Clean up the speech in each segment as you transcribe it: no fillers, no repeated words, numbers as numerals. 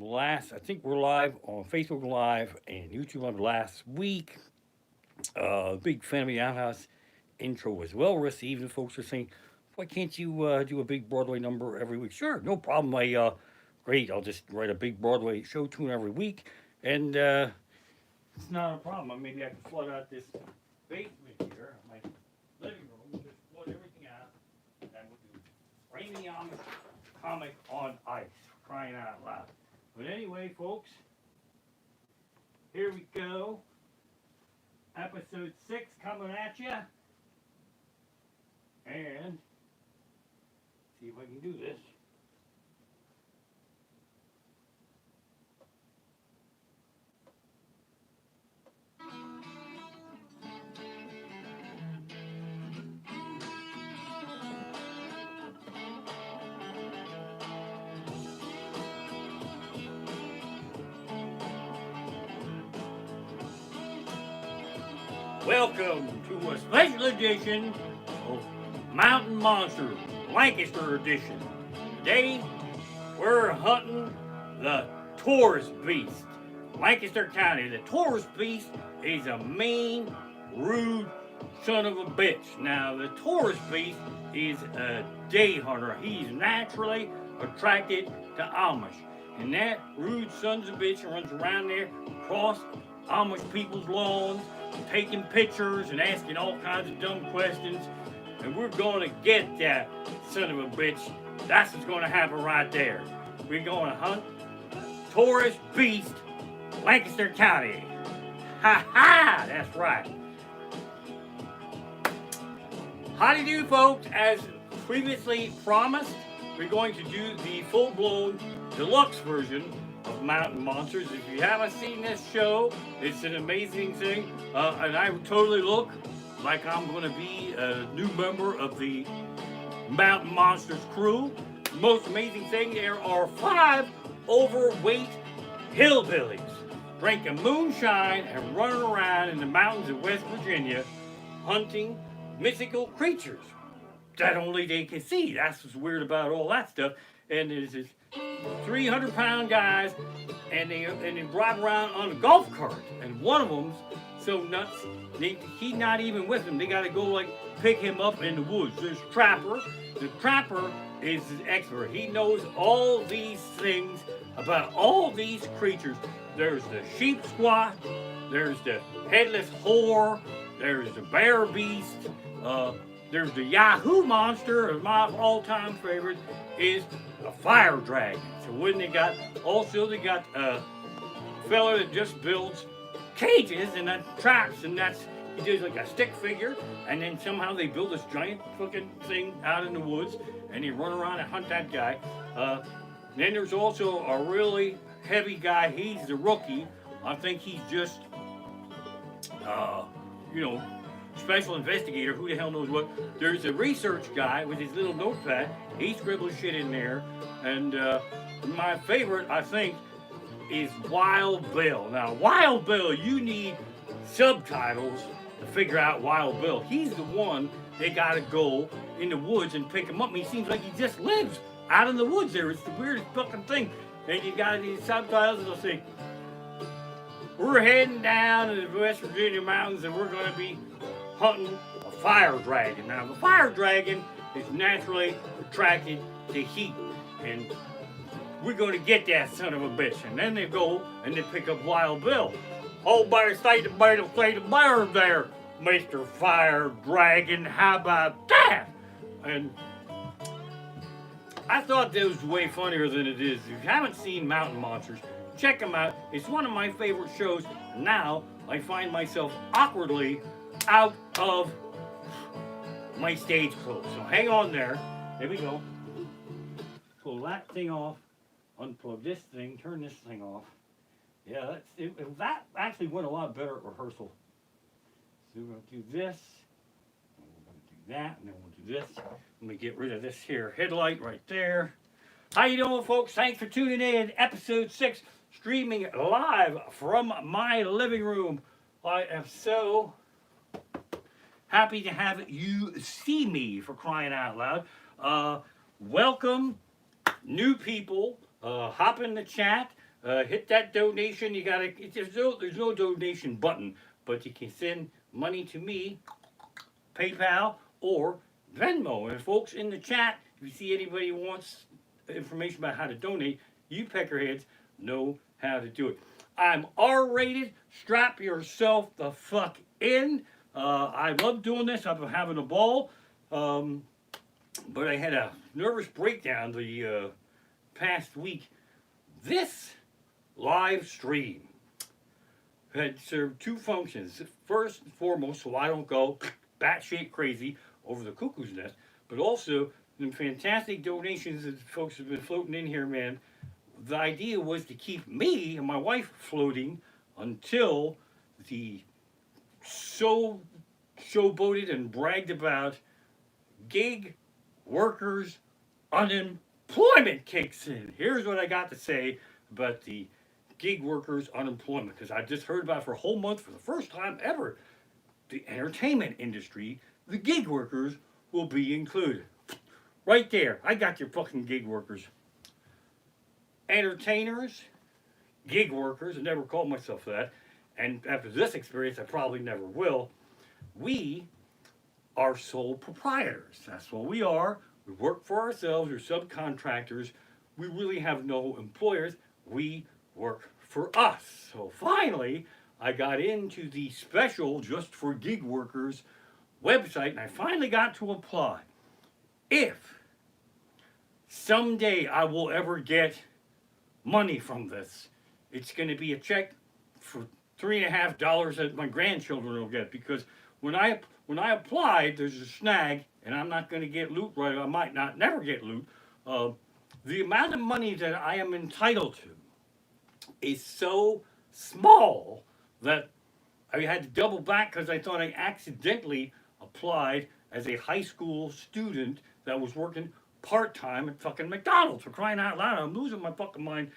I think we're live on Facebook Live and YouTube Live last week. Big fan of the Outhouse intro was well received, and folks are saying, "Why can't you do a big Broadway number every week?" Sure, no problem. Great. I'll just write a big Broadway show tune every week, and it's not a problem. Maybe I can flood out this basement here, my living room, just flood everything out, and we'll do Rainy Amish comic on ice, crying out loud. But anyway, folks, here we go. Episode 6 coming at you. And see if I can do this. Welcome to a special edition of Mountain Monster Lancaster edition. Today, we're hunting the Taurus Beast. Lancaster County. The Taurus Beast is a mean, rude son of a bitch. Now, the Taurus Beast is a day hunter. He's naturally attracted to Amish. And that rude son of a bitch runs around there across Amish people's lawns, taking pictures and asking all kinds of dumb questions. And we're going to get that son of a bitch. That's what's going to happen right there. We're going to hunt Taurus Beast, Lancaster County. Ha ha! That's right. How do you do, folks? As previously promised, we're going to do the full-blown deluxe version of Mountain Monsters. If you haven't seen this show, it's an amazing thing, and I totally look like I'm going to be a new member of the Mountain Monsters crew. The most amazing thing, there are 5 overweight hillbillies drinking moonshine and running around in the mountains of West Virginia hunting mythical creatures that only they can see. That's what's weird about all that stuff. And there's this 300-pound guys, and they drive around on a golf cart. And one of them's so nuts, he's not even with them. They got to go like pick him up in the woods. There's Trapper. The Trapper is an expert. He knows all these things about all these creatures. There's the sheep squat. There's the headless whore. There's the bear beast. There's the Yahoo monster. And my all-time favorite is a fire dragon. So when they got a fella that just builds cages and that traps, and he does like a stick figure, and then somehow they build this giant fucking thing out in the woods, and they run around and hunt that guy. Then there's also a really heavy guy. He's the rookie. I think he's just special investigator, who the hell knows what. There's a research guy with his little notepad. He scribbles shit in there. And my favorite, I think, is Wild Bill. Now, Wild Bill, you need subtitles to figure out Wild Bill. He's the one they gotta go in the woods and pick him up. I mean, he seems like he just lives out in the woods there. It's the weirdest fucking thing. And you got these subtitles that'll say, "We're heading down to the West Virginia mountains and we're going to be hunting a fire dragon." Now, the fire dragon is naturally attracted to heat, and we're going to get that son of a bitch. And then they go and they pick up Wild Bill. "Oh, better stay the bear there, Mr. Fire Dragon. How about that?" And I thought that was way funnier than it is. If you haven't seen Mountain Monsters, check them out. It's one of my favorite shows. Now I find myself awkwardly out of my stage clothes. So hang on there. There we go. Pull that thing off. Unplug this thing. Turn this thing off. Yeah, that actually went a lot better at rehearsal. So we're going to do this. And we're going to do that. And then we'll do this. Let me get rid of this here headlight right there. How you doing, folks? Thanks for tuning in. Episode 6, streaming live from my living room. I am so happy to have you see me, for crying out loud. Welcome, new people. Hop in the chat. hit that donation. You gotta. There's no donation button, but you can send money to me, PayPal or Venmo. And folks in the chat, if you see anybody who wants information about how to donate, you peckerheads know how to do it. I'm R-rated. Strap yourself the fuck in. I love doing this. I've been having a ball. But I had a nervous breakdown the past week. This live stream had served two functions. First and foremost, so I don't go batshit crazy over the cuckoo's nest, but also the fantastic donations that folks have been floating in here, man. The idea was to keep me and my wife floating until the so showboated and bragged about gig workers unemployment kicks in. Here's what I got to say about the gig workers unemployment, because I just heard about it for a whole month for the first time ever. The entertainment industry, the gig workers will be included. Right there, I got your fucking gig workers. Entertainers, gig workers, I never called myself that, and after this experience I probably never will. We are sole proprietors. That's what we are. We work for ourselves. We're subcontractors. We really have no employers. We work for us. So finally, I got into the special just for gig workers website, and I finally got to apply. If someday I will ever get money from this, it's going to be a check for $3.50 that my grandchildren will get, because when I applied, there's a snag, and I'm not going to get loot right. I might not never get loot. The amount of money that I am entitled to is so small that I had to double back because I thought I accidentally applied as a high school student that was working part-time at fucking McDonald's. For crying out loud, I'm losing my fucking mind.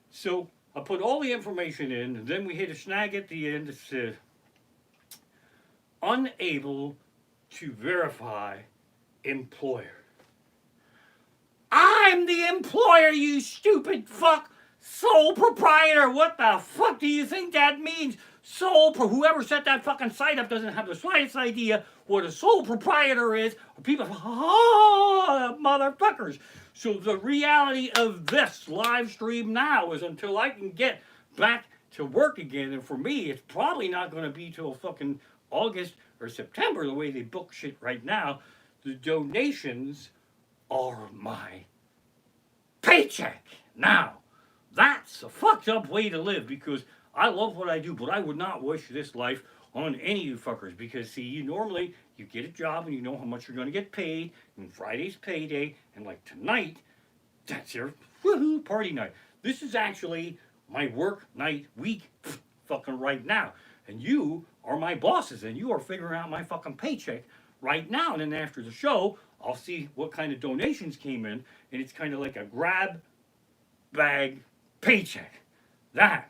So I put all the information in, and then we hit a snag at the end that said, unable to verify employer. I'm the employer, you stupid fuck! Sole proprietor! What the fuck do you think that means? Whoever set that fucking site up doesn't have the slightest idea what a sole proprietor is. People, motherfuckers. So the reality of this live stream now is until I can get back to work again, and for me, it's probably not going to be till fucking August or September, the way they book shit right now. The donations are my paycheck. Now, that's a fucked up way to live, because I love what I do, but I would not wish this life on any of you fuckers, because see, you normally, you get a job and you know how much you're going to get paid, and Friday's payday, and like tonight, that's your woohoo party night. This is actually my work night week fucking right now, and you are my bosses, and you are figuring out my fucking paycheck right now. And then after the show, I'll see what kind of donations came in, and it's kind of like a grab bag paycheck. That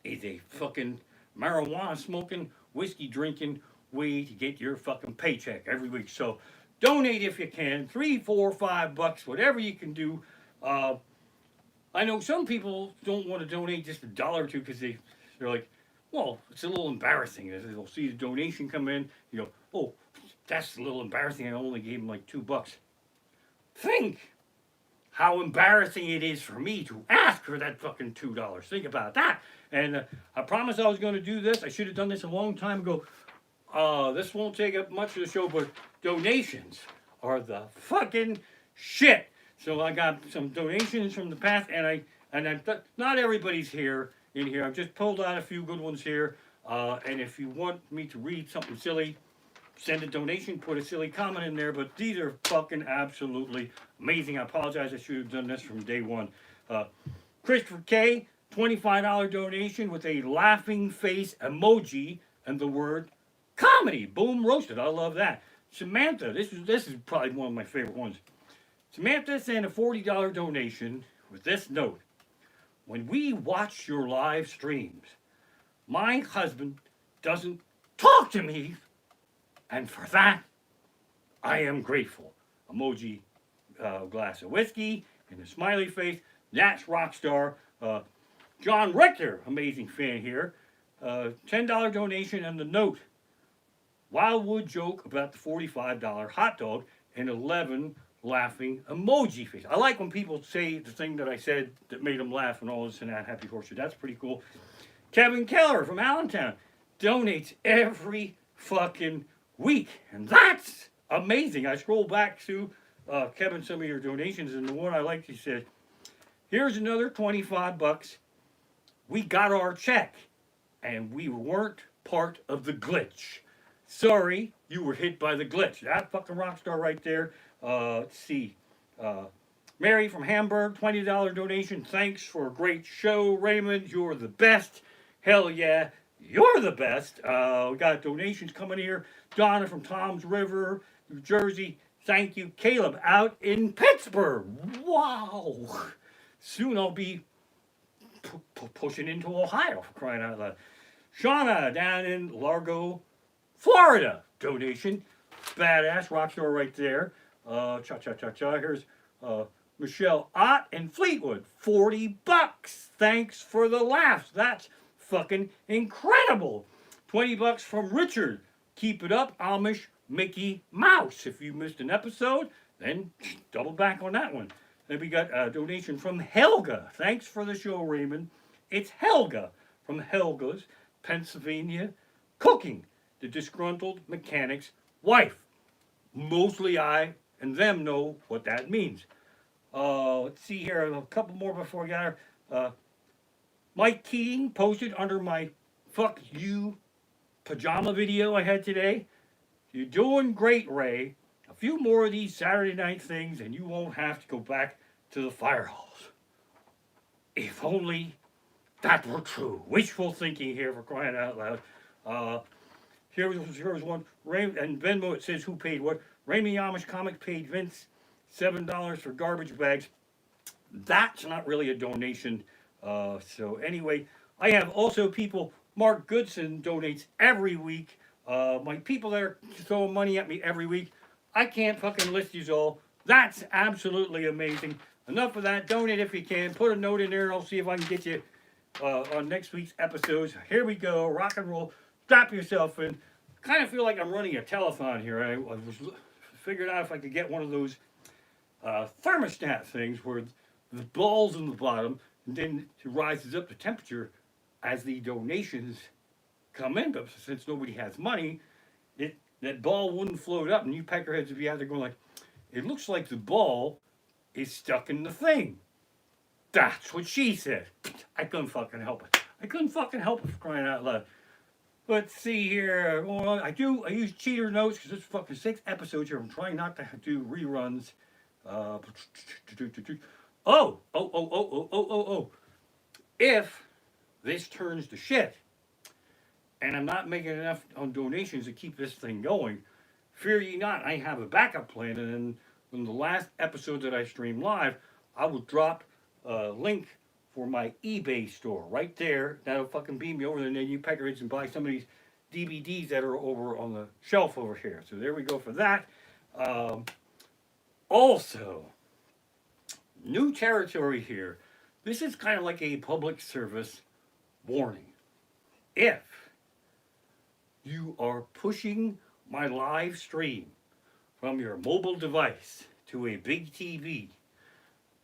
is a fucking marijuana smoking, whiskey drinking way to get your fucking paycheck every week. So donate if you can, $3, $4, $5, whatever you can do. I know some people don't want to donate just $1 or $2 because they're like, well, it's a little embarrassing. They'll see the donation come in, you go, oh, that's a little embarrassing. I only gave them like $2. Think how embarrassing it is for me to ask for that fucking $2. Think about that. And I promised I was going to do this. I should have done this a long time ago. This won't take up much of the show, but donations are the fucking shit. So I got some donations from the past, and not everybody's here. In here, I've just pulled out a few good ones here. And if you want me to read something silly, send a donation, put a silly comment in there. But these are fucking absolutely amazing. I apologize. I should have done this from day one. Christopher K, $25 donation with a laughing face emoji and the word comedy. Boom, roasted. I love that. Samantha, this is probably one of my favorite ones. Samantha sent a $40 donation with this note. When we watch your live streams, my husband doesn't talk to me, and for that, I am grateful. Emoji, glass of whiskey, and a smiley face. That's Rockstar. John Richter, amazing fan here. $10 donation and the note. Wildwood joke about the $45 hot dog and 11 laughing emoji face. I like when people say the thing that I said that made them laugh and all this and that. Happy horseshoe. That's pretty cool. Kevin Keller from Allentown donates every fucking week. And that's amazing. I scroll back to Kevin, some of your donations, and the one I liked, he said, here's another 25 bucks. We got our check, and we weren't part of the glitch. Sorry, you were hit by the glitch. That fucking rock star right there. Let's see. Mary from Hamburg, $20 donation. Thanks for a great show, Raymond. You're the best. Hell yeah, you're the best. We got donations coming here. Donna from Tom's River, New Jersey. Thank you. Caleb out in Pittsburgh. Wow. Soon I'll be pushing into Ohio, for crying out loud. Shauna down in Largo, Florida. Donation. Badass rock star right there. Cha-cha-cha-cha. Here's Michelle Ott in Fleetwood. 40 bucks. Thanks for the laughs. That's fucking incredible. 20 bucks from Richard. Keep it up, Amish Mickey Mouse. If you missed an episode, then double back on that one. Then we got a donation from Helga. Thanks for the show, Raymond. It's Helga from Helga's, Pennsylvania, cooking. The disgruntled mechanic's wife. Mostly I and them know what that means. Let's see here, a couple more before I got her. Mike Keating posted under my fuck you pajama video I had today. You're doing great, Ray. A few more of these Saturday night things and you won't have to go back to the fire halls. If only that were true. Wishful thinking here, for crying out loud. Here's one. And Venmo, it says who paid what. Raymond Amish Comic paid Vince $7 for garbage bags. That's not really a donation. So anyway, I have also people. Mark Goodson donates every week. My people that are throwing money at me every week, I can't fucking list these all. That's absolutely amazing. Enough of that. Donate if you can. Put a note in there and I'll see if I can get you on next week's episodes. Here we go. Rock and roll. Strap yourself in. Kind of feel like I'm running a telethon here. I was figured out if I could get one of those thermostat things where the ball's in the bottom and then it rises up the temperature as the donations come in. But since nobody has money, that ball wouldn't float up, and you peckerheads would be out there going like, it looks like the ball is stuck in the thing. That's what she said. I couldn't fucking help it. I couldn't fucking help it, for crying out loud. Let's see here. Well, I use cheater notes because it's fucking 6 episodes here. I'm trying not to do reruns. If this turns to shit and I'm not making enough on donations to keep this thing going, fear ye not, I have a backup plan. And then in the last episode that I streamed live, I will drop a link for my eBay store right there. That'll fucking beam me over there, and then you peckerheads and buy some of these DVDs that are over on the shelf over here. So there we go for that. Also, new territory here. This is kind of like a public service warning. If you are pushing my live stream from your mobile device to a big TV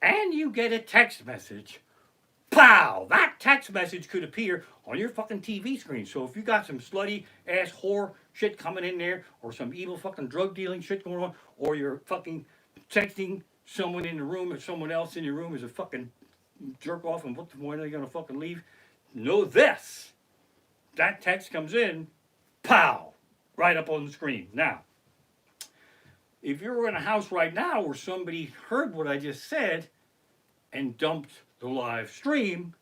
and you get a text message, pow! That text message could appear on your fucking TV screen. So if you got some slutty ass whore shit coming in there, or some evil fucking drug dealing shit going on, or you're fucking texting someone in the room or someone else in your room is a fucking jerk off and when are they gonna fucking leave? Know this. That text comes in, pow! Right up on the screen. Now, if you're in a house right now where somebody heard what I just said and dumped the live stream,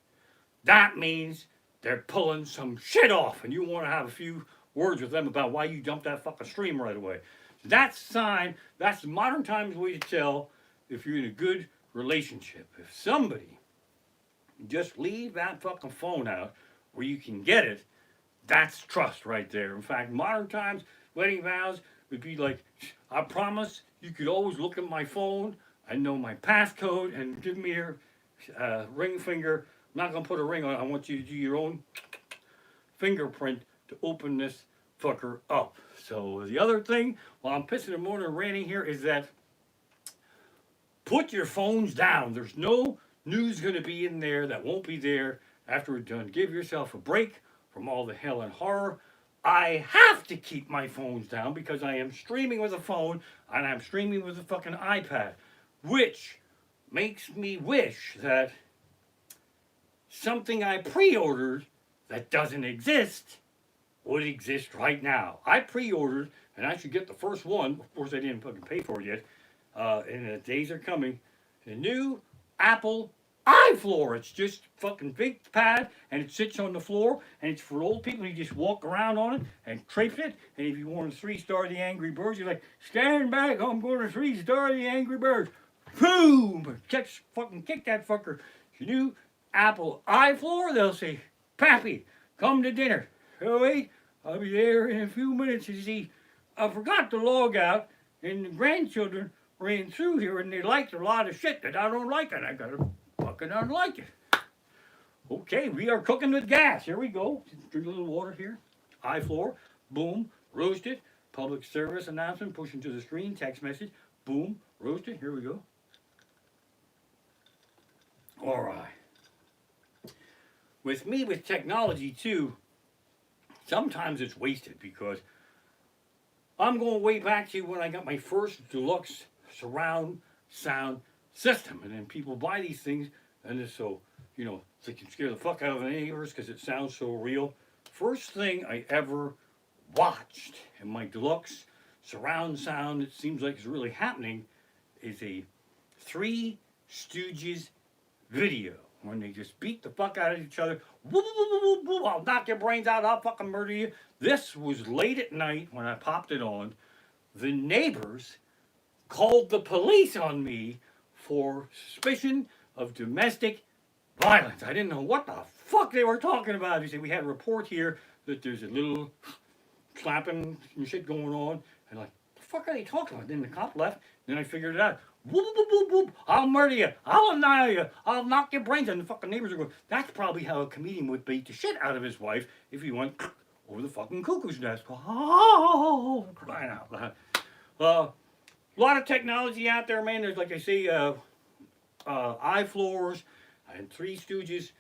that means they're pulling some shit off and you want to have a few words with them about why you dumped that fucking stream right away. That's a sign, that's the modern times way to tell if you're in a good relationship. If somebody just leave that fucking phone out where you can get it, that's trust right there. In fact, modern times, wedding vows would be like, I promise you could always look at my phone and know my passcode and give me your ring finger not gonna put a ring on it. I want you to do your own fingerprint to open this fucker up. So the other thing, while I'm pissing and moaning and ranting here, is that put your phones down. There's no news going to be in there that won't be there after we're done. Give yourself a break from all the hell and horror. I have to keep my phones down because I am streaming with a phone and I'm streaming with a fucking iPad, which makes me wish that something I pre-ordered that doesn't exist would exist right now. I pre-ordered, and I should get the first one. Of course, I didn't fucking pay for it yet. And the days are coming. The new Apple iFloor. It's just fucking big pad, and it sits on the floor, and it's for old people. You just walk around on it and trape it. And if you want to 3-star the Angry Birds, you're like, stand back, I'm going to 3-star the Angry Birds. Boom! Kick that fucker. It's your new Apple iFloor. They'll say, Pappy, come to dinner. Oh wait, I'll be there in a few minutes. You see, I forgot to log out, and the grandchildren ran through here, and they liked a lot of shit that I don't like, and I gotta fucking unlike it. Okay, we are cooking with gas. Here we go. Drink a little water here. iFloor, boom, roasted. Public service announcement, pushing to the screen, text message, boom, roasted. Here we go. All right. With me, with technology too, sometimes it's wasted because I'm going way back to when I got my first deluxe surround sound system. And then people buy these things and it's so, they can scare the fuck out of the neighbors because it sounds so real. First thing I ever watched in my deluxe surround sound, it seems like it's really happening, is a Three Stooges video. When they just beat the fuck out of each other. Whoop, whoop, whoop, whoop, I'll knock your brains out. I'll fucking murder you. This was late at night when I popped it on. The neighbors called the police on me for suspicion of domestic violence. I didn't know what the fuck they were talking about. They said, we had a report here that there's a little clapping and shit going on. And like, the fuck are they talking about? Then the cop left. Then I figured it out. Whoop, whoop, whoop, whoop. I'll murder you. I'll annihilate you. I'll knock your brains out. And the fucking neighbors are going, that's probably how a comedian would beat the shit out of his wife if he went over the fucking cuckoo's nest. Oh, crying out loud. A lot of technology out there, man. There's, like I say, iFloors and Three Stooges,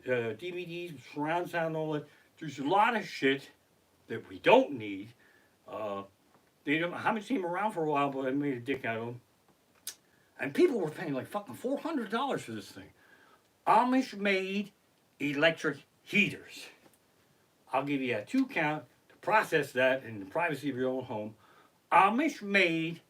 DVDs, surround sound, all that. There's a lot of shit that we don't need. They don't, I haven't seen them around for a while, but I made a dick out of them. And people were paying like fucking $400 for this thing. Amish-made electric heaters. I'll give you a 2 count to process that in the privacy of your own home. Amish-made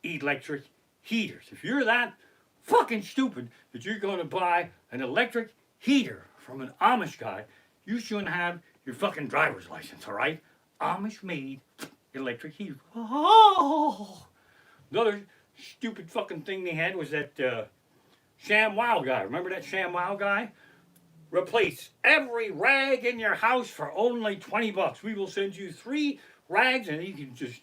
electric heaters. If you're that fucking stupid that you're going to buy an electric heater from an Amish guy, you shouldn't have your fucking driver's license, all right? Amish-made electric heater. Oh! Another stupid fucking thing they had was that ShamWow guy. Remember that ShamWow guy? Replace every rag in your house for only $20. We will send you 3 rags, and you can just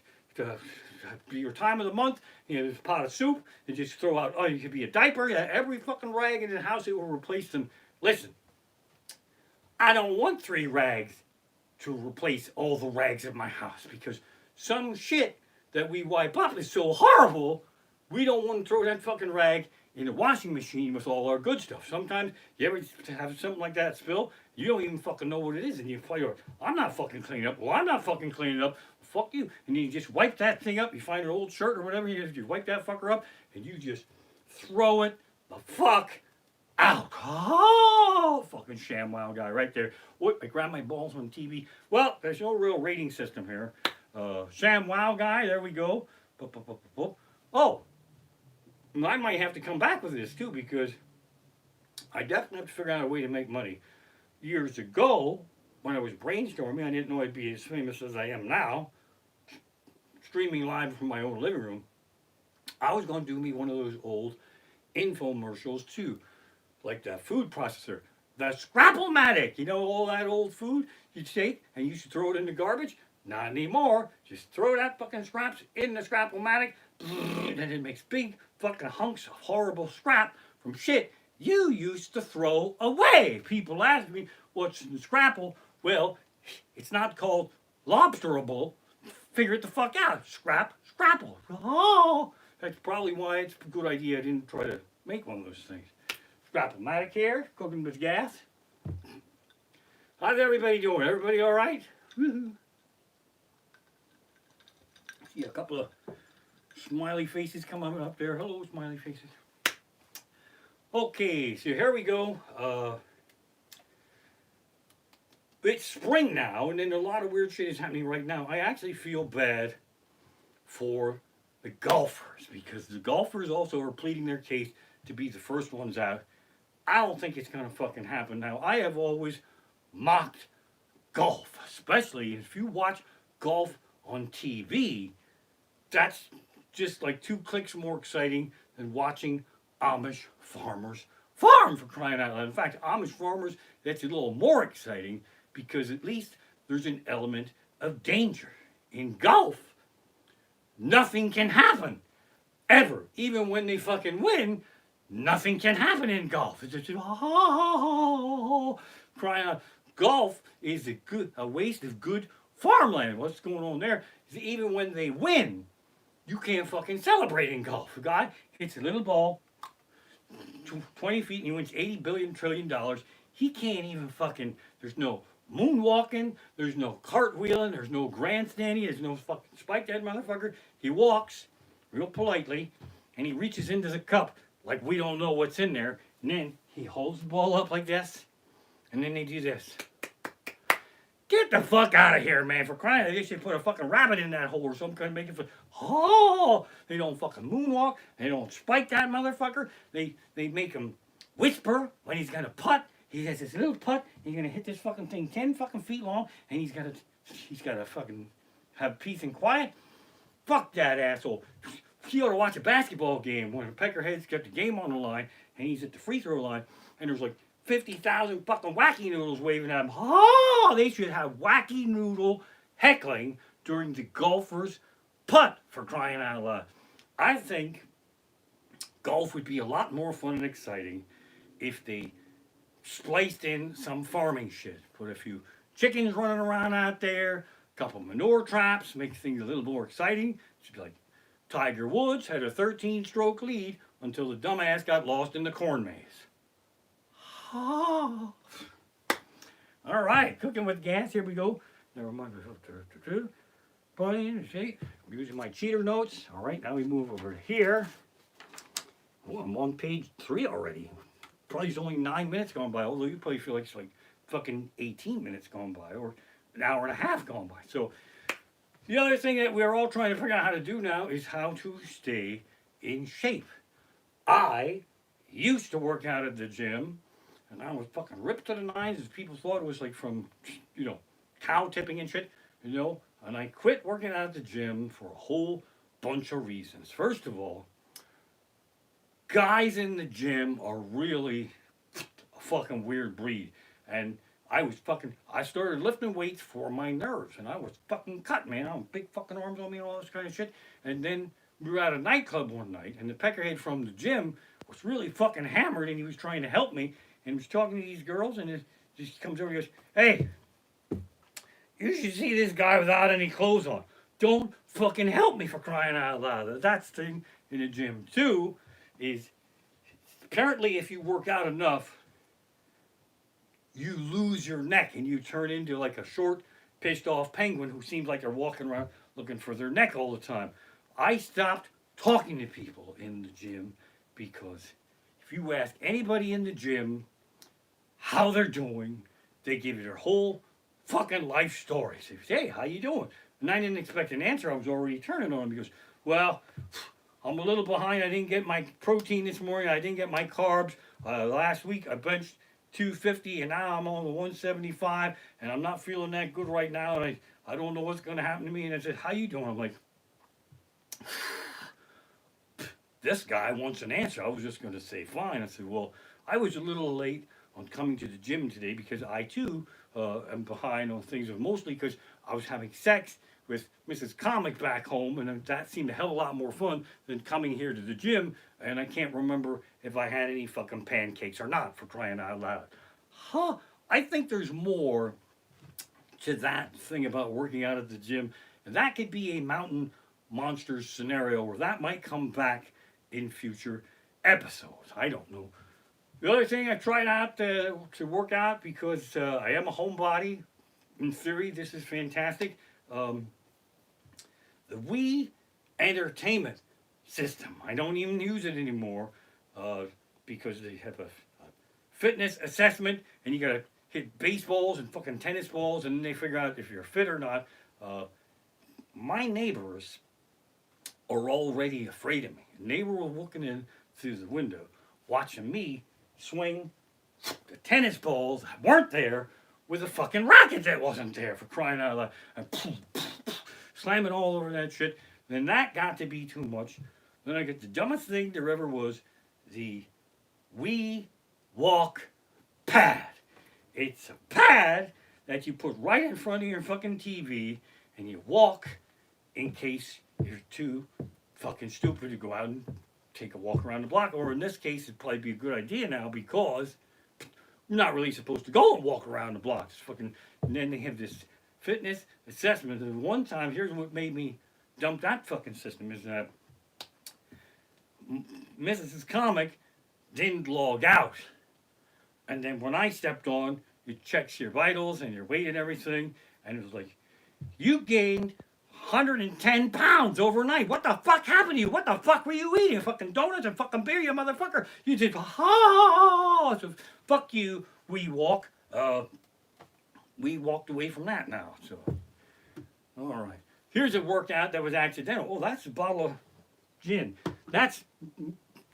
be your time of the month. There's a pot of soup, and just throw out. Oh, you could be a diaper. Every fucking rag in the house, it will replace them. Listen, I don't want 3 rags to replace all the rags in my house because some shit that we wipe up is so horrible. We don't want to throw that fucking rag in the washing machine with all our good stuff. Sometimes you ever have something like that spill, you don't even fucking know what it is, and you play, I'm not fucking cleaning up. Well, I'm not fucking cleaning up. Fuck you. And you just wipe that thing up. You find an old shirt or whatever, you wipe that fucker up, and you just throw it the fuck out. Oh, fucking ShamWow guy right there. Whoop, I grabbed my balls on TV. Well, there's no real rating system here. ShamWow guy, there we go. Oh, I might have to come back with this too because I definitely have to figure out a way to make money. Years ago, when I was brainstorming, I didn't know I'd be as famous as I am now, streaming live from my own living room. I was going to do me one of those old infomercials too, like that food processor, the Scrapple-matic. You know, all that old food you'd take and you should throw it in the garbage? Not anymore. Just throw that fucking scraps in the Scrapple-matic, and it makes big fucking hunks of horrible scrap from shit you used to throw away. People ask me, what's in Scrapple? Well, it's not called lobsterable. Figure it the fuck out. Scrapple. Oh, that's probably why it's a good idea I didn't try to make one of those things. Scrapple-matic here, cooking with gas. How's everybody doing? Everybody all right? Woo-hoo. See a couple of smiley faces coming up there. Hello, smiley faces. Okay, so here we go. It's spring now, and then a lot of weird shit is happening right now. I actually feel bad for the golfers because the golfers also are pleading their case to be the first ones out. I don't think it's gonna fucking happen now. I have always mocked golf, especially if you watch golf on TV. That's just like 2 clicks more exciting than watching Amish farmers farm, for crying out loud. In fact, Amish farmers, that's a little more exciting because at least there's an element of danger. In golf, nothing can happen. Ever. Even when they fucking win, nothing can happen in golf. It's just, oh, crying out. Golf is a waste of good farmland. What's going on there is even when they win, you can't fucking celebrate in golf. A guy hits a little ball, 20 feet, and he wins $80 trillion. He can't even fucking, there's no moonwalking, there's no cartwheeling, there's no grandstanding, there's no fucking spike that motherfucker. He walks real politely, and he reaches into the cup like we don't know what's in there, and then he holds the ball up like this, and then they do this. Get the fuck out of here, man. For crying out loud, they should put a fucking rabbit in that hole or some kind of make it for, oh, they don't fucking moonwalk, they don't spike that motherfucker, they make him whisper when he's gonna putt. He has this little putt, he's gonna hit this fucking thing 10 fucking feet long, and he's gotta fucking have peace and quiet. Fuck that asshole. He ought to watch a basketball game when Peckerhead's got the game on the line, and he's at the free throw line, and there's like 50,000 fucking wacky noodles waving at him. Oh, they should have wacky noodle heckling during the golfers' putt, for crying out loud. I think golf would be a lot more fun and exciting if they spliced in some farming shit. Put a few chickens running around out there, a couple manure traps, make things a little more exciting. It should be like Tiger Woods had a 13-stroke lead until the dumbass got lost in the corn maze. Oh. All right, cooking with gas. Here we go. Never mind. Playing, see, I'm using my cheater notes. All right, now we move over here. Oh, I'm on page 3 already. Probably it's only 9 minutes gone by, although you probably feel like it's like fucking 18 minutes gone by or an hour and a half gone by. So the other thing that we're all trying to figure out how to do now is how to stay in shape. I used to work out at the gym, and I was fucking ripped to the nines as people thought it was like from, cow tipping and shit, and I quit working out at the gym for a whole bunch of reasons. First of all, guys in the gym are really a fucking weird breed. And I started lifting weights for my nerves. And I was fucking cut, man. I had big fucking arms on me and all this kind of shit. And then we were at a nightclub one night. And the peckerhead from the gym was really fucking hammered. And he was trying to help me. And he was talking to these girls. And he just comes over and goes, hey, you should see this guy without any clothes on. Don't fucking help me, for crying out loud. That's the thing in the gym, too. Is apparently if you work out enough, you lose your neck and you turn into like a short, pissed off penguin who seems like they're walking around looking for their neck all the time. I stopped talking to people in the gym because if you ask anybody in the gym how they're doing, they give you their whole fucking life story. So you say, hey, how you doing? And I didn't expect an answer. I was already turning on him because, well, I'm a little behind. I didn't get my protein this morning. I didn't get my carbs. Last week I benched 250 and now I'm on the 175 and I'm not feeling that good right now. And I don't know what's going to happen to me. And I said, how you doing? I'm like, this guy wants an answer. I was just going to say, fine. I said, well, I was a little late on coming to the gym today because I too am behind on things, mostly because I was having sex with Mrs. Comic back home, and that seemed a hell of a lot more fun than coming here to the gym, and I can't remember if I had any fucking pancakes or not, for crying out loud. Huh? I think there's more to that thing about working out at the gym. And that could be a mountain monsters scenario where that might come back in future episodes. I don't know. The other thing I tried out to work out because I am a homebody. In theory, this is fantastic. The Wii Entertainment System. I don't even use it anymore because they have a fitness assessment and you gotta hit baseballs and fucking tennis balls and then they figure out if you're fit or not. My neighbors are already afraid of me. And they were looking in through the window, watching me swing the tennis balls that weren't there with a fucking racket that wasn't there, for crying out loud. And slamming all over that shit. Then that got to be too much. Then I get the dumbest thing there ever was, the Wii Walk Pad. It's a pad that you put right in front of your fucking TV and you walk in case you're too fucking stupid to go out and take a walk around the block. Or in this case, it'd probably be a good idea now because you're not really supposed to go and walk around the block. It's fucking, and then they have this fitness assessment. And one time, here's what made me dump that fucking system is that Mrs. Comic didn't log out. And then when I stepped on, it checks your vitals and your weight and everything. And it was like, you gained 110 pounds overnight. What the fuck happened to you? What the fuck were you eating? Fucking donuts and fucking beer, you motherfucker. You did, ha! So fuck you, we walk. We walked away from that now. So, all right. Here's a workout that was accidental. Oh, that's a bottle of gin. That's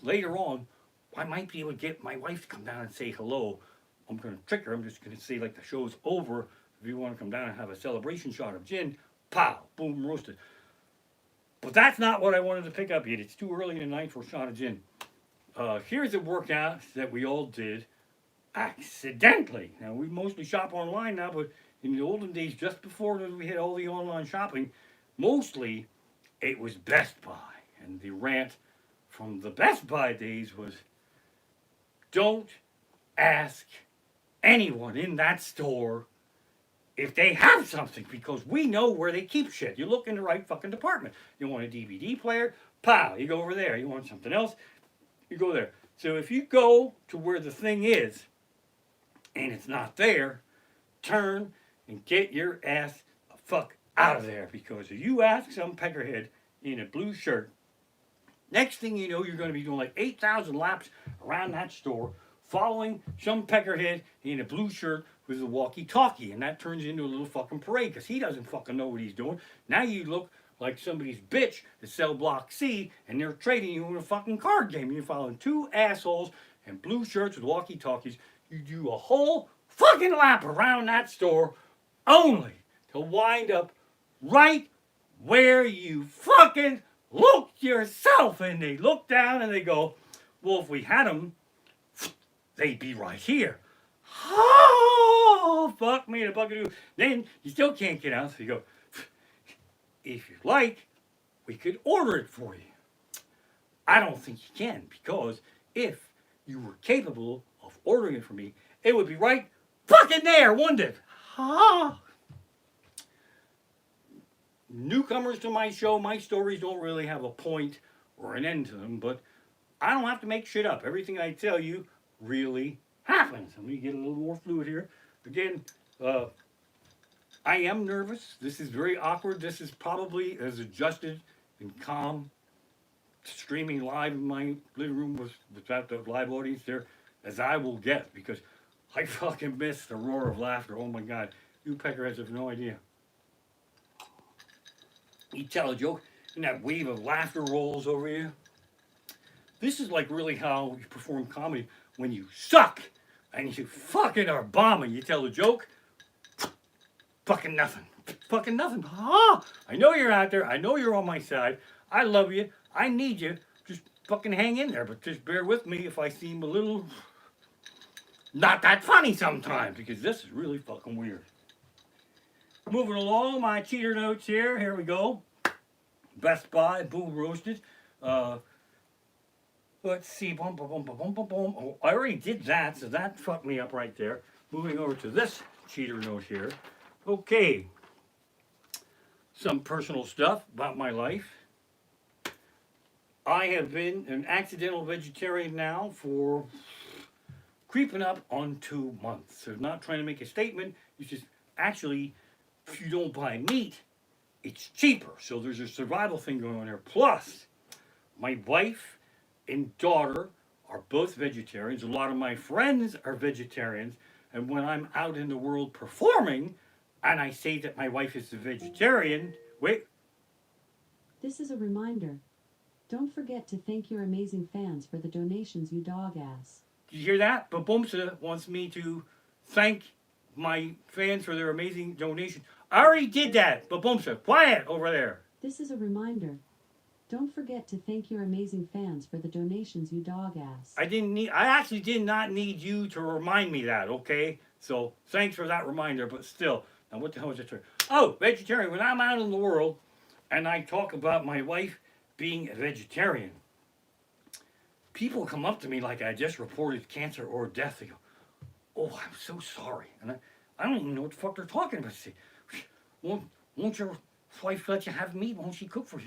later on. I might be able to get my wife to come down and say hello. I'm going to trick her. I'm just going to say, like, the show's over. If you want to come down and have a celebration shot of gin, pow, boom, roasted. But that's not what I wanted to pick up yet. It's too early in the night for a shot of gin. Here's a workout that we all did accidentally. Now, we mostly shop online now, but in the olden days, just before we had all the online shopping, mostly it was Best Buy. And the rant from the Best Buy days was, don't ask anyone in that store if they have something, because we know where they keep shit. You look in the right fucking department. You want a DVD player? Pow, you go over there. You want something else? You go there. So if you go to where the thing is and it's not there, turn and get your ass the fuck out of there, because if you ask some peckerhead in a blue shirt, next thing you know, you're going to be doing like 8,000 laps around that store, following some peckerhead in a blue shirt with a walkie-talkie, and that turns into a little fucking parade because he doesn't fucking know what he's doing. Now you look like somebody's bitch to sell Block C, and they're trading you in a fucking card game. You're following two assholes in blue shirts with walkie-talkies. You do a whole fucking lap around that store only to wind up right where you fucking looked yourself. And they look down and they go, well, if we had them, they'd be right here. Oh, fuck me, the bucket. Then you still can't get out, so you go, if you like, we could order it for you. I don't think you can, because if you were capable of ordering it for me, it would be right fucking there, wouldn't it? Ha! Newcomers to my show, my stories don't really have a point or an end to them, but I don't have to make shit up. Everything I tell you really happens. Let me get a little more fluid here. Again, I am nervous. This is very awkward. This is probably as adjusted and calm, streaming live in my living room without the live audience there, as I will get, because I fucking miss the roar of laughter. Oh my God. You peckerheads have no idea. You tell a joke, and that wave of laughter rolls over you. This is like really how you perform comedy when you suck and you fucking are bombing. You tell a joke, fucking nothing. Fucking nothing. Ah, I know you're out there. I know you're on my side. I love you. I need you. Just fucking hang in there. But just bear with me if I seem a little not that funny sometimes, because this is really fucking weird. Moving along, my cheater notes here. Here we go. Best Buy, boom roasted. Let's see. Boom, boom, boom, boom, boom, boom, boom. Oh, I already did that, so that fucked me up right there. Moving over to this cheater note here. Okay. Some personal stuff about my life. I have been an accidental vegetarian now for creeping up on 2 months. So not trying to make a statement. It's just actually, if you don't buy meat, it's cheaper. So there's a survival thing going on there. Plus, my wife and daughter are both vegetarians. A lot of my friends are vegetarians. And when I'm out in the world performing and I say that my wife is a vegetarian, wait. This is a reminder. Don't forget to thank your amazing fans for the donations, you dog ass. Did you hear that? Babumsa wants me to thank my fans for their amazing donation. I already did that. Babumsa, quiet over there. This is a reminder. Don't forget to thank your amazing fans for the donations, you dog ass. I actually did not need you to remind me that, okay? So thanks for that reminder, but still. Now what the hell is this? Oh, vegetarian. When I'm out in the world and I talk about my wife being a vegetarian, people come up to me like I just reported cancer or death. They go, "Oh, I'm so sorry," and I don't even know what the fuck they're talking about. They say, won't your wife let you have meat? Won't she cook for you?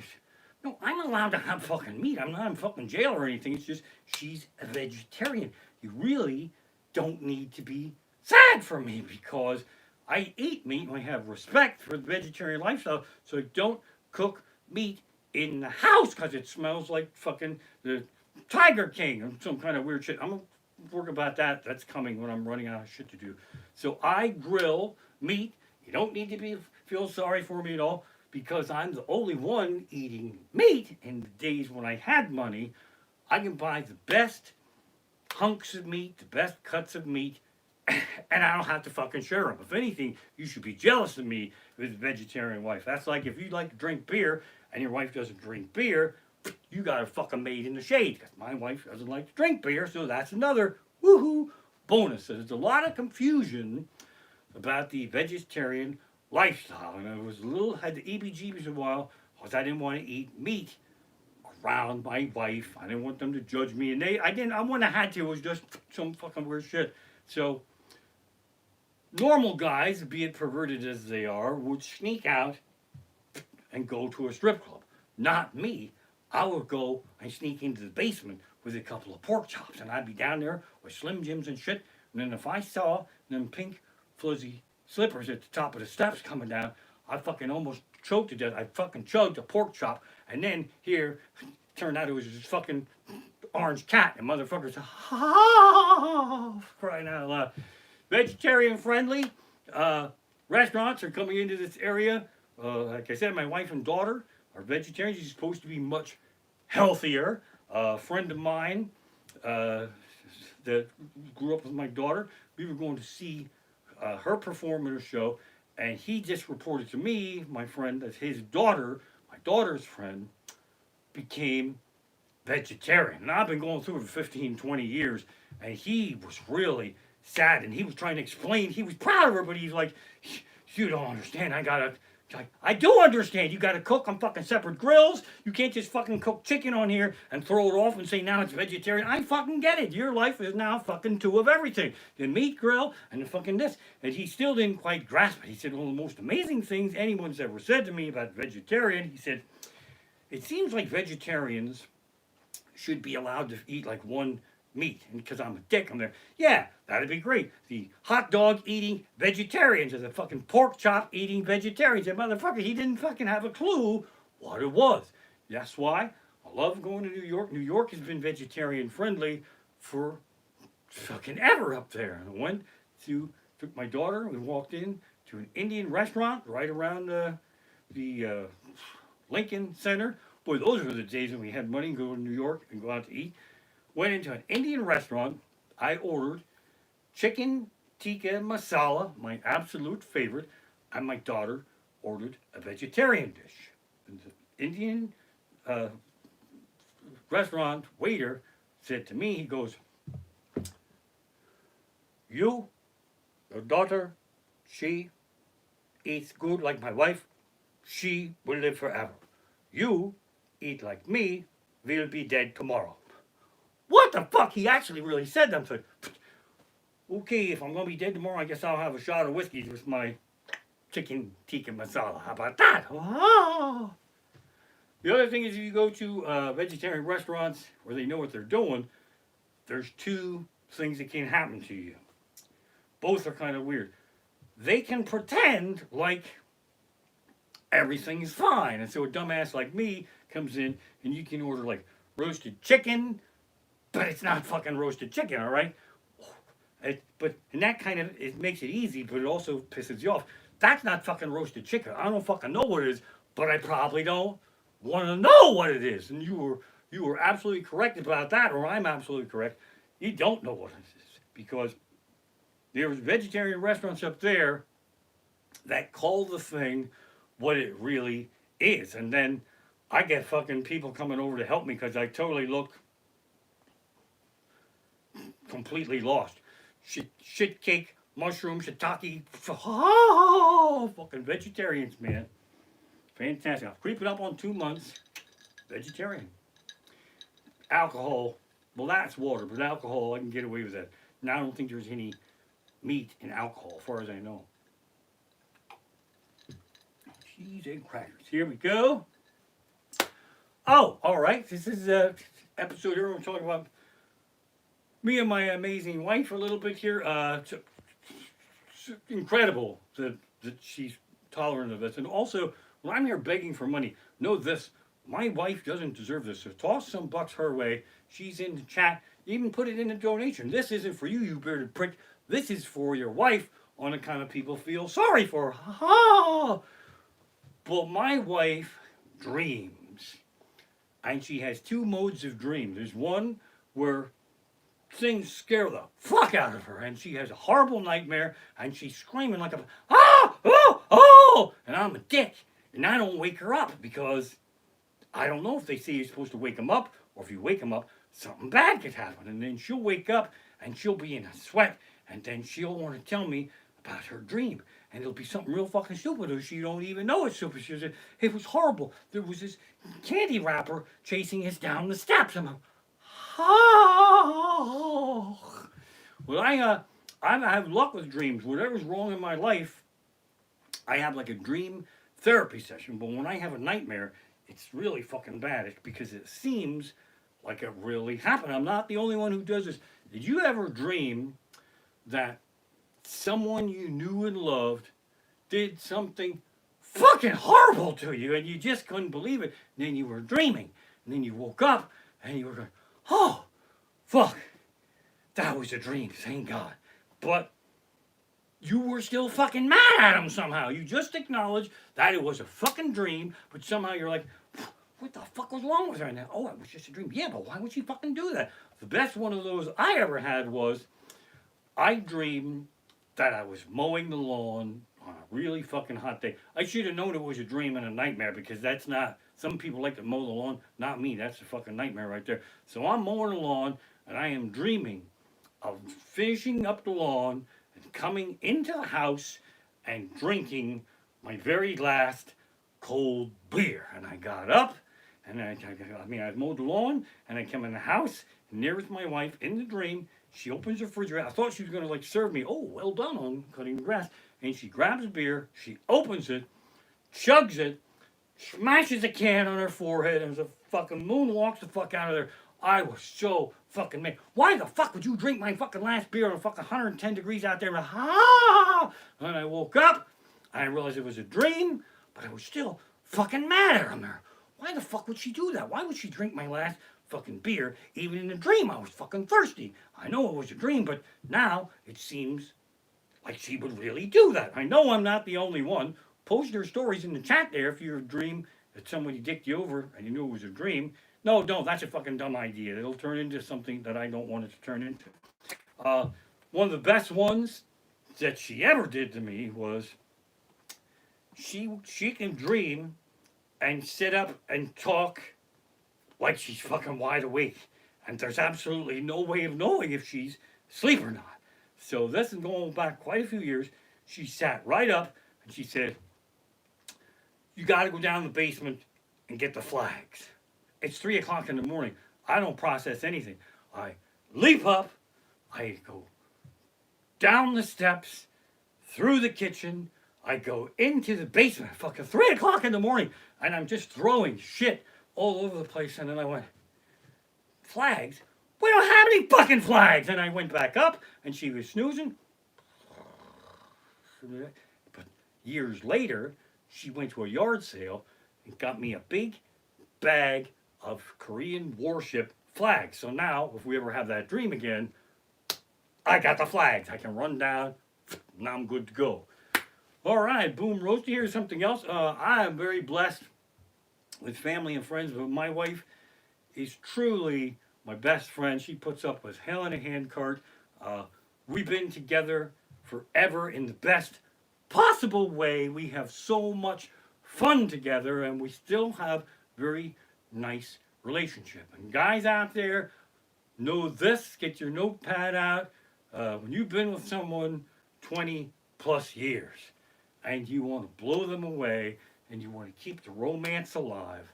No, I'm allowed to have fucking meat. I'm not in fucking jail or anything. It's just she's a vegetarian. You really don't need to be sad for me because I eat meat and I have respect for the vegetarian lifestyle. So I don't cook meat in the house because it smells like fucking the Tiger King or some kind of weird shit. I'm gonna work about that. That's coming when I'm running out of shit to do. So I grill meat. You don't need to feel sorry for me at all because I'm the only one eating meat in the days when I had money. I can buy the best hunks of meat, the best cuts of meat, and I don't have to fucking share them. If anything, you should be jealous of me with a vegetarian wife. That's like if you like to drink beer and your wife doesn't drink beer, you got a fucking maid in the shade. Because my wife doesn't like to drink beer, so that's another woohoo bonus. So there's a lot of confusion about the vegetarian lifestyle, and I was had the EBGBs a while because I didn't want to eat meat around my wife. I didn't want them to judge me, and I wouldn't have had to. It was just some fucking weird shit. So normal guys, be it perverted as they are, would sneak out and go to a strip club. Not me. I would go and sneak into the basement with a couple of pork chops, and I'd be down there with Slim Jims and shit. And then if I saw them pink fuzzy slippers at the top of the steps coming down, I fucking almost choked to death. I fucking chugged a pork chop, and then here, turned out it was this fucking orange cat, and motherfuckers, crying out loud. Vegetarian friendly restaurants are coming into this area. Like I said, my wife and daughter are vegetarians. She's supposed to be much healthier. A friend of mine that grew up with my daughter, we were going to see her perform at a show, and he just reported to me, my friend, that his daughter, my daughter's friend, became vegetarian. And I've been going through it for 15, 20 years, and he was really sad, and he was trying to explain. He was proud of her, but he's like, you don't understand. I do understand. You gotta cook on fucking separate grills. You can't just fucking cook chicken on here and throw it off and say now it's vegetarian. I fucking get it. Your life is now fucking two of everything. The meat grill and the fucking this. And he still didn't quite grasp it. He said, one of the most amazing things anyone's ever said to me about vegetarian, he said, it seems like vegetarians should be allowed to eat like one meat. And because I'm a dick, I'm there. Yeah, that'd be great. The hot dog eating vegetarians or the fucking pork chop eating vegetarians. That motherfucker, he didn't fucking have a clue what it was. That's why I love going to New York. New York has been vegetarian friendly for fucking ever up there. And I took my daughter, we walked in to an Indian restaurant right around the Lincoln Center. Boy, those were the days when we had money to go to New York and go out to eat. Went into an Indian restaurant. I ordered chicken tikka masala, my absolute favorite, and my daughter ordered a vegetarian dish. And the Indian restaurant waiter said to me, he goes, your daughter, she eats good like my wife, she will live forever. You eat like me, we'll be dead tomorrow. what the fuck? He actually really said that. So, okay, if I'm gonna be dead tomorrow, I guess I'll have a shot of whiskey with my chicken tikka masala. How about that? Oh. The other thing is, if you go to vegetarian restaurants where they know what they're doing, there's two things that can happen to you. Both are kind of weird. They can pretend like everything's fine, and so a dumbass like me comes in and you can order like roasted chicken, but it's not fucking roasted chicken, all right? And that kind of it makes it easy, but it also pisses you off. That's not fucking roasted chicken. I don't fucking know what it is, but I probably don't want to know what it is. And you were absolutely correct about that, or I'm absolutely correct. You don't know what it is because there's vegetarian restaurants up there that call the thing what it really is, and then I get fucking people coming over to help me because I totally look completely lost. Shit cake, mushroom, shiitake. Oh, fucking vegetarians, man. Fantastic. I'm creeping up on 2 months. Vegetarian. Alcohol. Well, that's water, but alcohol, I can get away with that. Now, I don't think there's any meat in alcohol, as far as I know. Cheese and crackers. Here we go. Oh, all right. This is an episode here. We're talking about me and my amazing wife a little bit here. It's incredible that she's tolerant of this. And also, when I'm here begging for money, know this. My wife doesn't deserve this. So toss some bucks her way. She's in the chat. Even put it in a donation. This isn't for you, you bearded prick. This is for your wife on the kind of people feel sorry for. Ha! But my wife dreams. And she has two modes of dream. There's one where things scare the fuck out of her, and she has a horrible nightmare, and she's screaming like a oh, and I'm a dick, and I don't wake her up because I don't know if they say you're supposed to wake them up, or if you wake them up, something bad could happen, and then she'll wake up and she'll be in a sweat, and then she'll want to tell me about her dream. And it'll be something real fucking stupid, or she don't even know it's stupid. She'll say, it was horrible. There was this candy wrapper chasing us down the steps. I'm like, oh. Well, I have luck with dreams. Whatever's wrong in my life, I have like a dream therapy session. But when I have a nightmare, it's really fucking bad. It's because it seems like it really happened. I'm not the only one who does this. Did you ever dream that someone you knew and loved did something fucking horrible to you and you just couldn't believe it? And then you were dreaming. And then you woke up and you were going, oh, fuck. That was a dream, thank God. But you were still fucking mad at him somehow. You just acknowledged that it was a fucking dream, but somehow you're like, what the fuck was wrong with her? And oh, it was just a dream. Yeah, but why would she fucking do that? The best one of those I ever had was I dreamed that I was mowing the lawn on a really fucking hot day. I should have known it was a dream and a nightmare because that's not, some people like to mow the lawn, not me. That's a fucking nightmare right there. So I'm mowing the lawn and I am dreaming of finishing up the lawn and coming into the house and drinking my very last cold beer. And I got up and I mowed the lawn and I come in the house and there was my wife in the dream. She opens the refrigerator. I thought she was going to like serve me. Oh, well done on cutting the grass. And she grabs a beer. She opens it, chugs it, smashes a can on her forehead, and the fucking moonwalks the fuck out of there. I was so fucking mad. Why the fuck would you drink my fucking last beer on fucking 110 degrees out there? And I woke up. And I realized it was a dream, but I was still fucking mad at her. Why the fuck would she do that? Why would she drink my last fucking beer? Even in a dream, I was fucking thirsty. I know it was a dream, but now it seems like she would really do that. I know I'm not the only one. Post your stories in the chat there if you're a dream that somebody dicked you over and you knew it was a dream. No, don't. That's a fucking dumb idea. It'll turn into something that I don't want it to turn into. One of the best ones that she ever did to me was she can dream and sit up and talk like she's fucking wide awake. And there's absolutely no way of knowing if she's asleep or not. So this is going back quite a few years. She sat right up and she said, you got to go down the basement and get the flags. It's 3 o'clock in the morning. I don't process anything. I leap up, I go down the steps, through the kitchen, I go into the basement, fucking 3 o'clock in the morning, and I'm just throwing shit all over the place. And then I went, flags? We don't have any fucking flags. And I went back up, and she was snoozing. But years later, she went to a yard sale and got me a big bag of Korean warship flags. So now, if we ever have that dream again, I got the flags. I can run down. Now I'm good to go. All right, boom roasty. Here's something else. I am very blessed with family and friends, but my wife is truly my best friend. She puts up with hell in a handcart. We've been together forever in the best possible way. We have so much fun together, and we still have very nice relationship. And guys out there, know this. Get your notepad out. When you've been with someone 20 plus years, and you want to blow them away, and you want to keep the romance alive,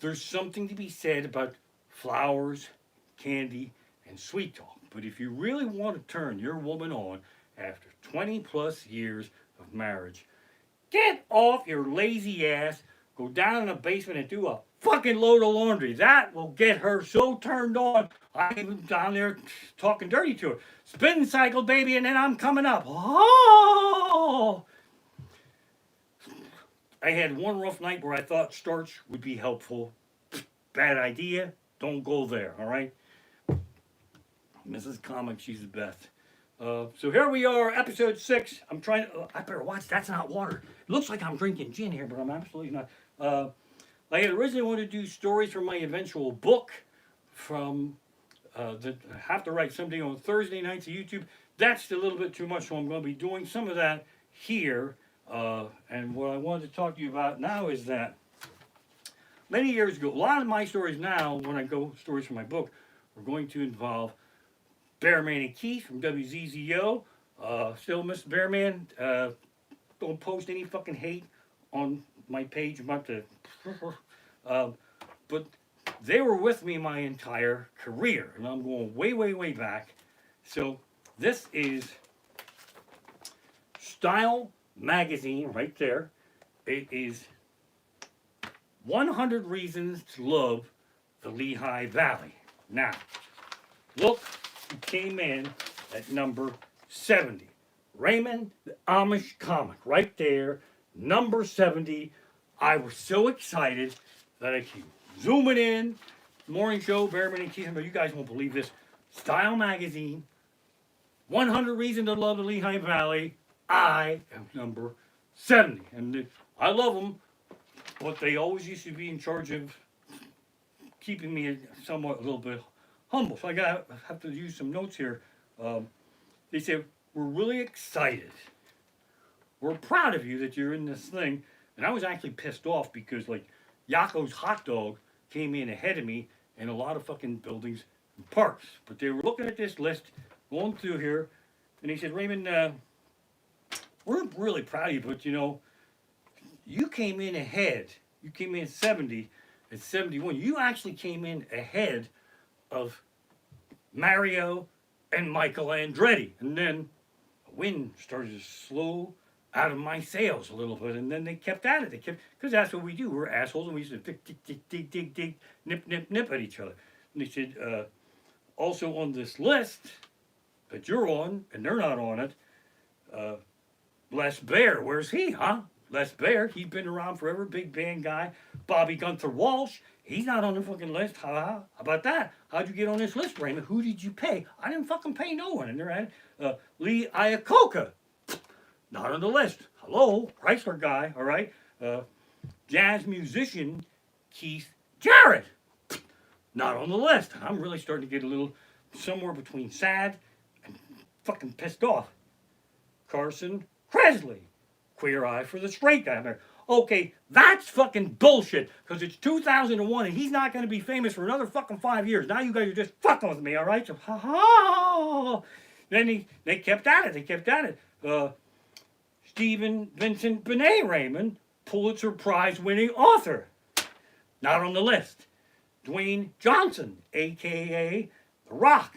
there's something to be said about flowers, candy, and sweet talk. But if you really want to turn your woman on after 20 plus years of marriage, get off your lazy ass, go down in the basement and do a fucking load of laundry. That will get her so turned on. I'm even down there talking dirty to her. Spin cycle, baby, and then I'm coming up. Oh! I had one rough night where I thought starch would be helpful. Bad idea. Don't go there, all right? Mrs. Comic, she's the best. So here we are, episode 6. I'm trying to... I better watch. That's not water. It looks like I'm drinking gin here, but I'm absolutely not. I had originally wanted to do stories from my eventual book from... that I have to write something on Thursday nights of YouTube. That's a little bit too much, so I'm going to be doing some of that here. And what I wanted to talk to you about now is that many years ago, a lot of my stories now, when I go stories from my book, are going to involve Bearman and Keith from WZZO. Still, Mr. Bearman, don't post any fucking hate on my page about the... but they were with me my entire career, and I'm going way, way, way back. So this is Style Magazine right there. It is 100 Reasons to Love the Lehigh Valley. Now, look who came in at number 70. Raymond the Amish Comic, right there, number 70. I was so excited that I keep zooming in. Morning show, Bearman and Keith. You guys won't believe this. Style Magazine, 100 Reasons to Love the Lehigh Valley. I am number 70. And I love them, but they always used to be in charge of keeping me somewhat a little bit humble. So I have to use some notes here. They said, we're really excited. We're proud of you that you're in this thing. And I was actually pissed off because, like, Yakko's Hot Dog came in ahead of me in a lot of fucking buildings and parks. But they were looking at this list, going through here, and they said, Raymond, we're really proud of you, but, you know, you came in ahead. You came in 70 and 71. You actually came in ahead of Mario and Michael Andretti. And then the wind started to slow out of my sails a little bit, and then they kept at it. They kept, because that's what we do. We're assholes, and we used to dig, dig, dig, dig, dig, dig, nip, nip, nip at each other. And they said, also on this list that you're on, and they're not on it, Les Bear, where's he, huh? Les Bear, he's been around forever, big band guy. Bobby Gunther Walsh, he's not on the fucking list. How about that? How'd you get on this list, Raymond? Who did you pay? I didn't fucking pay no one. And they're at Lee Iacocca, not on the list. Hello, Chrysler guy, all right? Jazz musician Keith Jarrett, not on the list. I'm really starting to get a little somewhere between sad and fucking pissed off. Carson Kresley, queer eye for the straight guy there. Okay, that's fucking bullshit, because it's 2001 and he's not going to be famous for another fucking 5 years. Now you guys are just fucking with me, all right? So, ha ha. Then they kept at it. They kept at it. Stephen Vincent Benet Raymond, Pulitzer Prize winning author, not on the list. Dwayne Johnson, a.k.a. The Rock,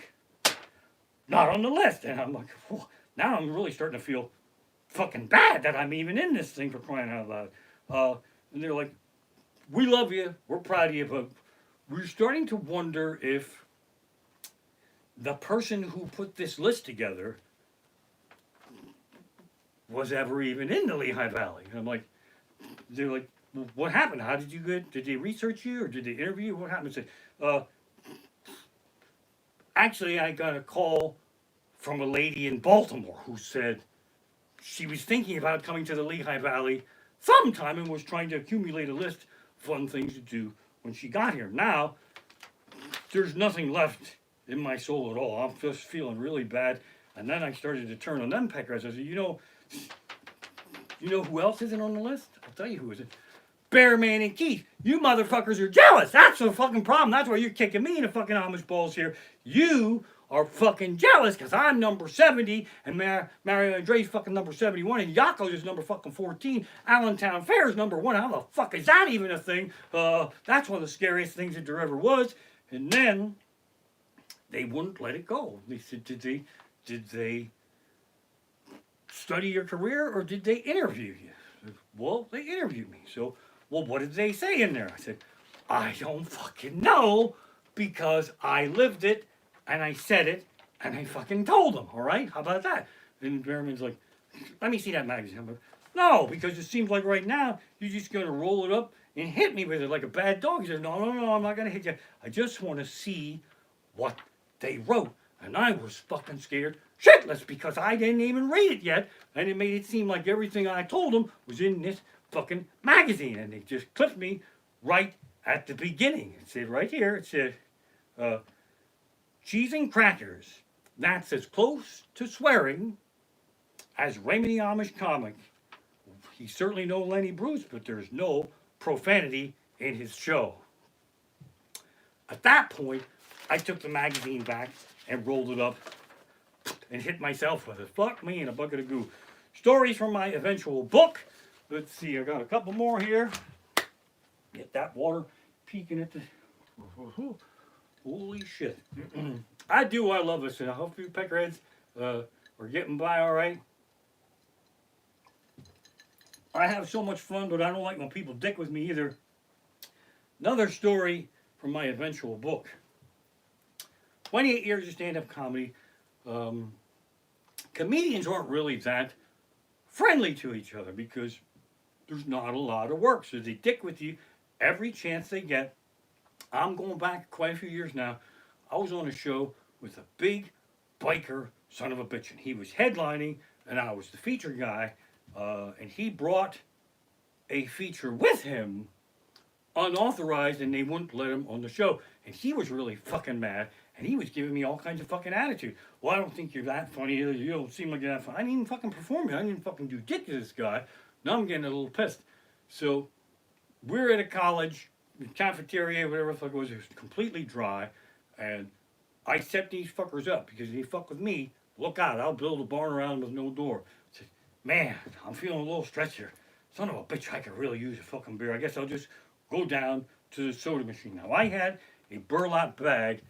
not on the list. And I'm like, whoa, now I'm really starting to feel fucking bad that I'm even in this thing, for crying out loud. And they're like, we love you, we're proud of you, but we're starting to wonder if the person who put this list together was ever even in the Lehigh Valley. And I'm like, they're like, well, what happened? How did you get? Did they research you or did they interview you? What happened? I said, actually, I got a call from a lady in Baltimore who said she was thinking about coming to the Lehigh Valley sometime and was trying to accumulate a list of fun things to do when she got here. Now, there's nothing left in my soul at all. I'm just feeling really bad. And then I started to turn on them peckers. I said, you know who else isn't on the list? I'll tell you who isn't. Bearman and Keith. You motherfuckers are jealous. That's the fucking problem. That's why you're kicking me in the fucking Amish balls here. You are fucking jealous because I'm number 70 and Mario Andre's fucking number 71 and Yakko's is number fucking 14. Allentown Fair is number 1. How the fuck is that even a thing? That's one of the scariest things that there ever was. And then they wouldn't let it go. They said, did they study your career or did they interview you? I said, well, they interviewed me. So, well, what did they say in there? I said, I don't fucking know because I lived it and I said it and I fucking told them. All right, how about that? And Bearman's like, let me see that magazine. I'm like, no, because it seems like right now you're just gonna roll it up and hit me with it like a bad dog. He said, no, I'm not gonna hit you. I just want to see what they wrote. And I was fucking scared shitless because I didn't even read it yet. And it made it seem like everything I told them was in this fucking magazine. And they just clipped me right at the beginning. It said right here, it said, cheese and crackers. That's as close to swearing as Raymond the Amish comic. He's certainly no Lenny Bruce, but there's no profanity in his show. At that point, I took the magazine back and rolled it up and hit myself with it. Fuck me in a bucket of goo. Stories from my eventual book. Let's see, I got a couple more here. Get that water peeking at the... Holy shit. I love this. I hope you peckerheads are getting by all right. I have so much fun, but I don't like when people dick with me either. Another story from my eventual book. 28 years of stand-up comedy. Comedians aren't really that friendly to each other because there's not a lot of work. So they dick with you every chance they get. I'm going back quite a few years now. I was on a show with a big biker son of a bitch. And he was headlining and I was the feature guy. And he brought a feature with him unauthorized and they wouldn't let him on the show. And he was really fucking mad. And he was giving me all kinds of fucking attitude. Well, I don't think you're that funny. You don't seem like you're that funny. I didn't even fucking perform it. I didn't fucking do dick to this guy. Now I'm getting a little pissed. So we're at a college, the cafeteria, whatever the fuck it was completely dry. And I set these fuckers up because if they fuck with me, look out, I'll build a barn around with no door. I said, man, I'm feeling a little stretched here. Son of a bitch, I could really use a fucking beer. I guess I'll just go down to the soda machine. Now I had a burlap bag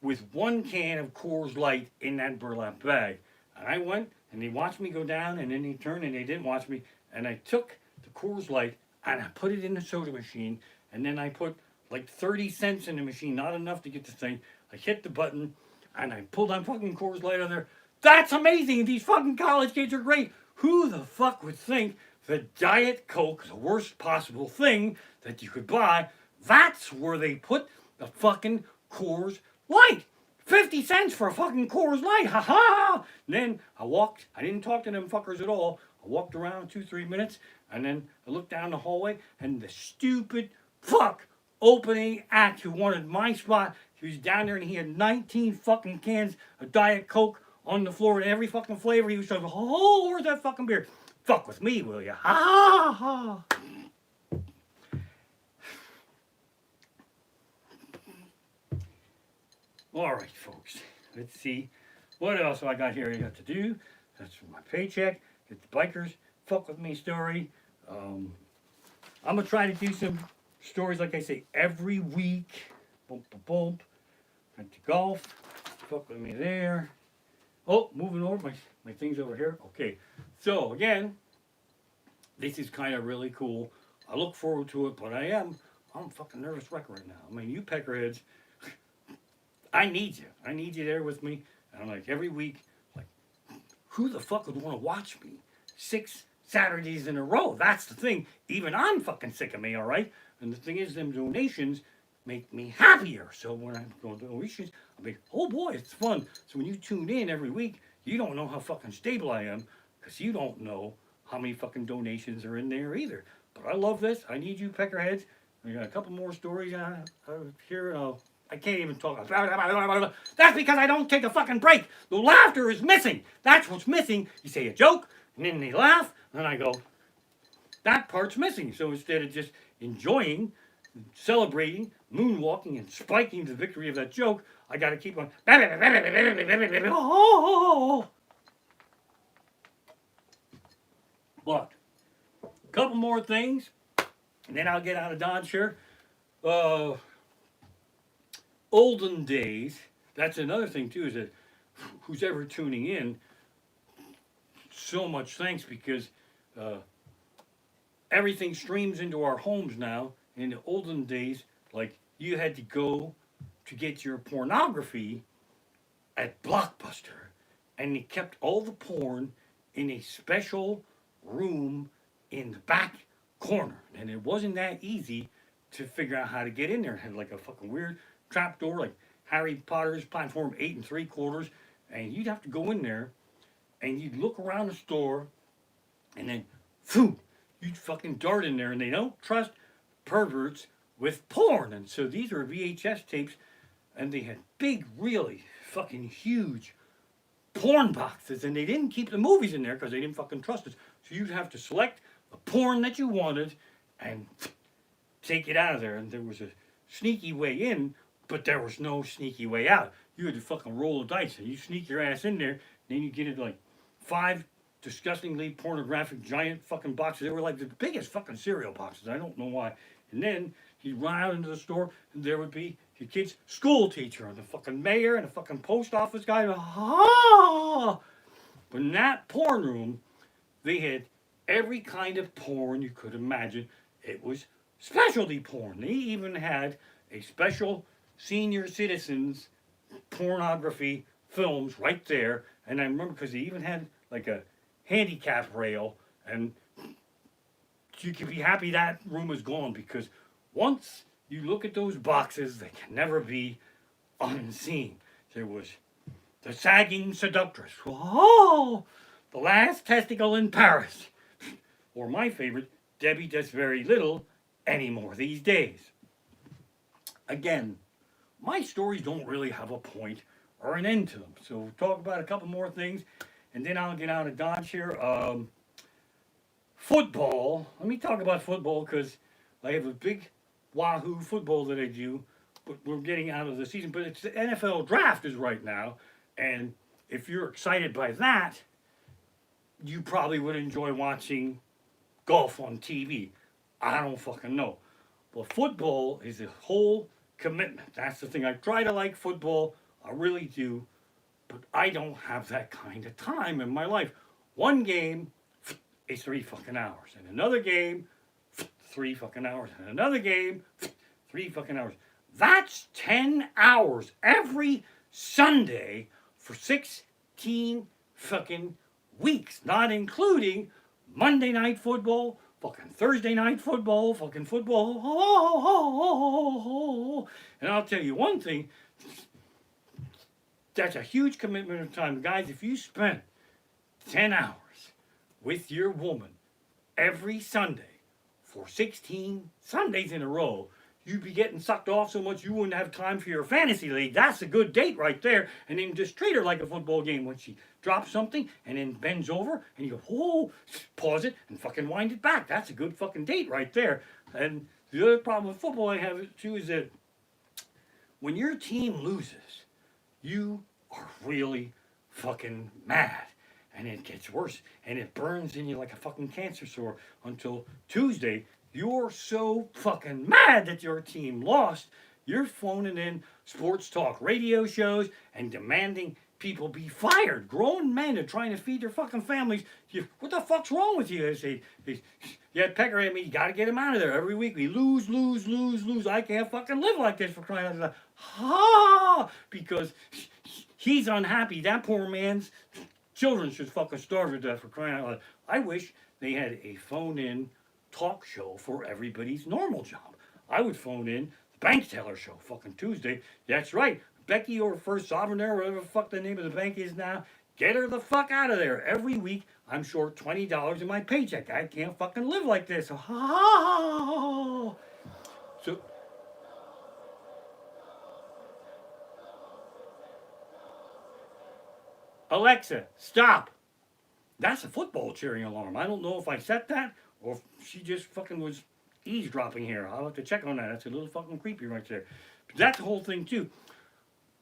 with 1 can of Coors Light in that burlap bag. And I went and they watched me go down and then they turned and they didn't watch me. And I took the Coors Light and I put it in the soda machine. And then I put like 30 cents in the machine, not enough to get the thing. I hit the button and I pulled that fucking Coors Light out there. That's amazing. These fucking college kids are great. Who the fuck would think that Diet Coke, the worst possible thing that you could buy, that's where they put the fucking Coors Light. 50 cents for a fucking Coors Light. Ha ha. Then I walked. I didn't talk to them fuckers at all. I walked around 2-3 minutes and then I looked down the hallway and the stupid fuck opening act who wanted my spot, he was down there and he had 19 fucking cans of Diet Coke on the floor in every fucking flavor. He was talking, oh, where's that fucking beer? Fuck with me, will ya? Ha ha. All right, folks. Let's see. What else I got here I got to do? That's for my paycheck. Get the bikers. Fuck with me story. I'm going to try to do some stories, like I say, every week. Bump, bump, bump. Went to golf. Fuck with me there. Oh, moving over. My thing's over here. Okay. So, again, this is kind of really cool. I look forward to it, but I'm a fucking nervous wreck right now. I mean, you peckerheads, I need you. I need you there with me. And I'm like, every week, like, who the fuck would want to watch me 6 Saturdays in a row? That's the thing. Even I'm fucking sick of me, all right? And the thing is, them donations make me happier. So when I'm going to donations, I'm like, oh boy, it's fun. So when you tune in every week, you don't know how fucking stable I am because you don't know how many fucking donations are in there either. But I love this. I need you peckerheads. I got a couple more stories here. I can't even talk. That's because I don't take a fucking break. The laughter is missing. That's what's missing. You say a joke, and then they laugh, and I go, that part's missing. So instead of just enjoying, celebrating, moonwalking, and spiking the victory of that joke, I got to keep on. But a couple more things, and then I'll get out of Dodge here. Olden days. That's another thing too. Is that who's ever tuning in? So much thanks because everything streams into our homes now. In the olden days, like you had to go to get your pornography at Blockbuster, and they kept all the porn in a special room in the back corner, and it wasn't that easy to figure out how to get in there. It had like a fucking weird trap door, like Harry Potter's platform 8 3/4, and you'd have to go in there, and you'd look around the store, and then, phew, you'd fucking dart in there, and they don't trust perverts with porn, and so these are VHS tapes, and they had big, really fucking huge porn boxes, and they didn't keep the movies in there because they didn't fucking trust us. So you'd have to select the porn that you wanted and take it out of there. And there was a sneaky way in, but there was no sneaky way out. You had to fucking roll the dice, and you sneak your ass in there, and then you get it like 5 disgustingly pornographic giant fucking boxes. They were like the biggest fucking cereal boxes. I don't know why. And then you'd run out into the store, and there would be your kid's school teacher, and the fucking mayor, and the fucking post office guy. Ah! But in that porn room, they had every kind of porn you could imagine. It was specialty porn. They even had a special senior citizens pornography films right there. And I remember because they even had like a handicap rail, and you could be happy that room is gone because once you look at those boxes, they can never be unseen. There was The Sagging Seductress. Oh, The Last Testicle in Paris. Or my favorite, Debbie Does Very Little Anymore These Days. Again, my stories don't really have a point or an end to them. So we'll talk about a couple more things, and then I'll get out of Dodge here. Football. Let me talk about football because I have a big wahoo football that I do, but we're getting out of the season. But it's the NFL draft is right now, and if you're excited by that, you probably would enjoy watching golf on TV. I don't fucking know. But football is a whole commitment. That's the thing. I try to like football. I really do. But I don't have that kind of time in my life. One game is 3 fucking hours. And another game, 3 fucking hours. And another game, 3 fucking hours. That's 10 hours every Sunday for 16 fucking weeks. Not including Monday night football, fucking Thursday night football, fucking football. And I'll tell you one thing. That's a huge commitment of time. Guys, if you spend 10 hours with your woman every Sunday for 16 Sundays in a row, you'd be getting sucked off so much you wouldn't have time for your fantasy league. That's a good date right there. And then just treat her like a football game when she drops something and then bends over and you go, oh, pause it and fucking wind it back. That's a good fucking date right there. And the other problem with football I have too is that when your team loses, you are really fucking mad. And it gets worse. And it burns in you like a fucking cancer sore until Tuesday. You're so fucking mad that your team lost, You're phoning in sports talk radio shows and demanding people be fired. Grown men are trying to feed their fucking families. What the fuck's wrong with you? I say, yeah, Pecker at me, you gotta get him out of there. Every week we lose, lose, lose, lose. I can't fucking live like this for crying out loud. Ha! Because he's unhappy. That poor man's children should fucking starve to death for crying out loud. I wish they had a phone-in talk show for everybody's normal job. I would phone in the bank teller show fucking Tuesday. That's right. Becky or First Sovereign there, whatever the fuck the name of the bank is now, get her the fuck out of there. Every week I'm short $20 in my paycheck. I can't fucking live like this. So Alexa, stop. That's a football cheering alarm. I don't know if I set that or if she just fucking was eavesdropping here. I'll have to check on that. That's a little fucking creepy right there. But that's the whole thing too.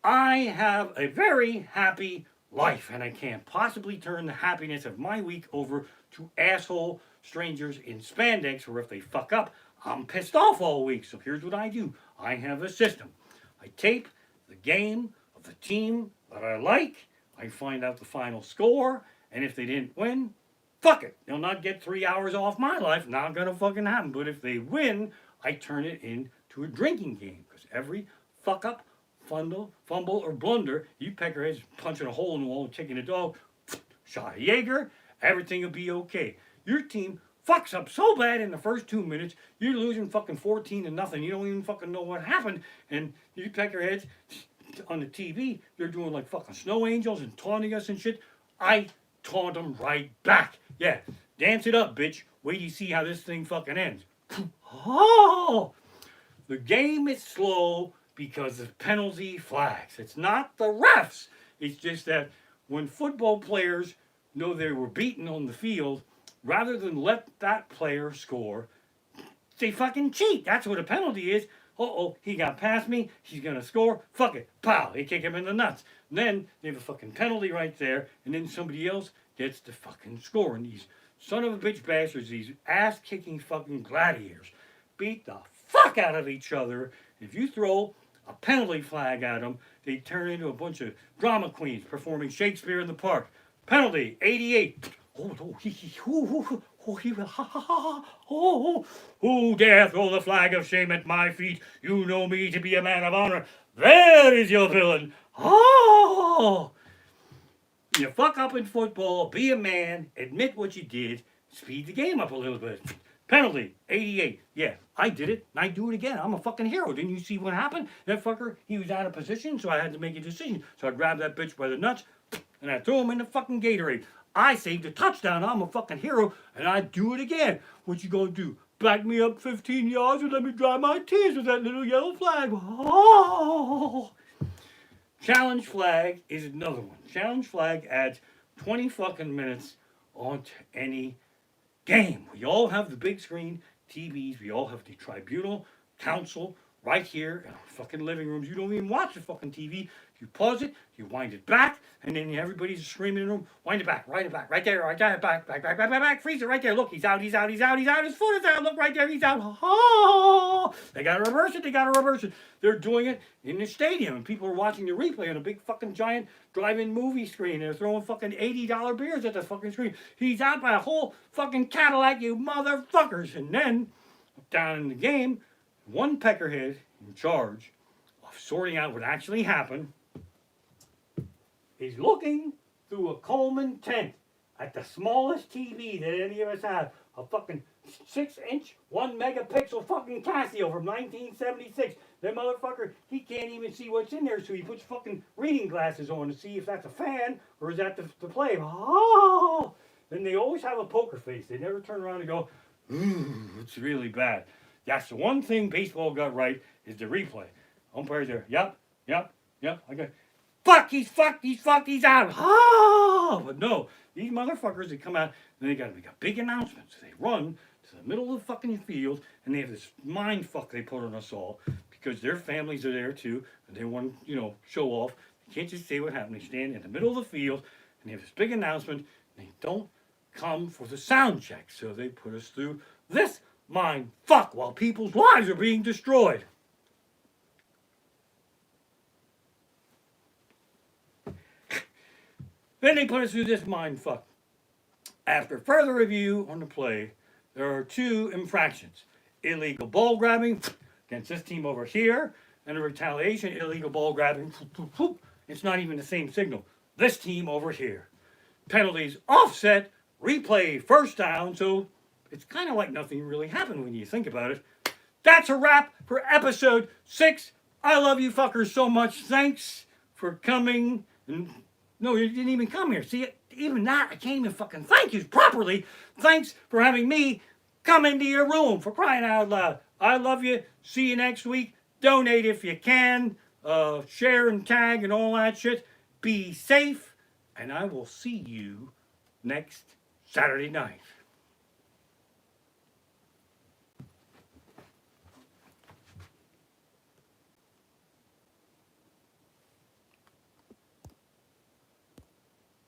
I have a very happy life, and I can't possibly turn the happiness of my week over to asshole strangers in spandex, or if they fuck up, I'm pissed off all week. So here's what I do. I have a system. I tape the game of the team that I like. I find out the final score, and if they didn't win, fuck it. They'll not get 3 hours off my life. Not gonna fucking happen. But if they win, I turn it into a drinking game. Because every fuck up, fumble, or blunder, you peckerheads punching a hole in the wall, taking a dog, shot a Jaeger, everything will be okay. Your team fucks up so bad in the first 2 minutes, you're losing fucking 14-0. You don't even fucking know what happened. And you peckerheads on the TV, they're doing like fucking snow angels and taunting us and shit. I taunt them right back. Yeah, dance it up, bitch. Wait till you see how this thing fucking ends. Oh, the game is slow because of penalty flags. It's not the refs. It's just that when football players know they were beaten on the field, rather than let that player score, they fucking cheat. That's what a penalty is. Uh-oh, he got past me. He's going to score. Fuck it. Pow. They kick him in the nuts. And then they have a fucking penalty right there, and then somebody else gets the fucking score. And these son of a bitch bastards, these ass-kicking fucking gladiators, beat the fuck out of each other. If you throw a penalty flag at them, they turn into a bunch of drama queens performing Shakespeare in the Park. Penalty, 88. Who dare throw the flag of shame at my feet? You know me to be a man of honor. There is your villain. Oh! You fuck up in football, be a man, admit what you did, speed the game up a little bit. Penalty, 88. Yeah, I did it, and I do it again. I'm a fucking hero. Didn't you see what happened? That fucker, he was out of position, so I had to make a decision. So I grabbed that bitch by the nuts, and I threw him in the fucking Gatorade. I saved a touchdown. I'm a fucking hero, and I do it again. What you gonna do? Back me up 15 yards and let me dry my tears with that little yellow flag. Oh! Challenge flag is another one. Challenge flag adds 20 fucking minutes onto any game. We all have the big screen TVs. We all have the tribunal council right here in our fucking living rooms. You don't even watch the fucking TV. You pause it, you wind it back, and then everybody's screaming in the room, wind it back, right there, back, freeze it right there. Look, he's out, his foot is out, look right there, he's out. Oh, they gotta reverse it. They're doing it in the stadium, and people are watching the replay on a big fucking giant drive-in movie screen. They're throwing fucking $80 beers at the fucking screen. He's out by a whole fucking Cadillac, you motherfuckers. And then, down in the game, one peckerhead in charge of sorting out what actually happened. He's looking through a Coleman tent at the smallest TV that any of us have. A fucking 6-inch, 1 megapixel fucking Casio from 1976. That motherfucker, he can't even see what's in there, so he puts fucking reading glasses on to see if that's a fan or is that the play. Oh! Then they always have a poker face. They never turn around and go, ooh, it's really bad. That's the one thing baseball got right is the replay. Umpires there, yep. I got, he's out. Ah! But no, these motherfuckers, they come out and they gotta make a big announcement. So they run to the middle of the fucking field and they have this mind fuck they put on us all because their families are there too and they want to, show off. They can't just say what happened. They stand in the middle of the field and they have this big announcement and they don't come for the sound check. So they put us through this mind fuck while people's lives are being destroyed. Then they put us through this mind fuck. After further review on the play, there are 2 infractions. Illegal ball grabbing against this team over here, and a retaliation, illegal ball grabbing. It's not even the same signal. This team over here. Penalties offset, replay first down, so it's kind of like nothing really happened when you think about it. That's a wrap for episode 6. I love you fuckers so much. Thanks for coming. And no, you didn't even come here. See, even that, I can't even fucking thank you properly. Thanks for having me come into your room, for crying out loud. I love you. See you next week. Donate if you can. Share and tag and all that shit. Be safe. And I will see you next Saturday night.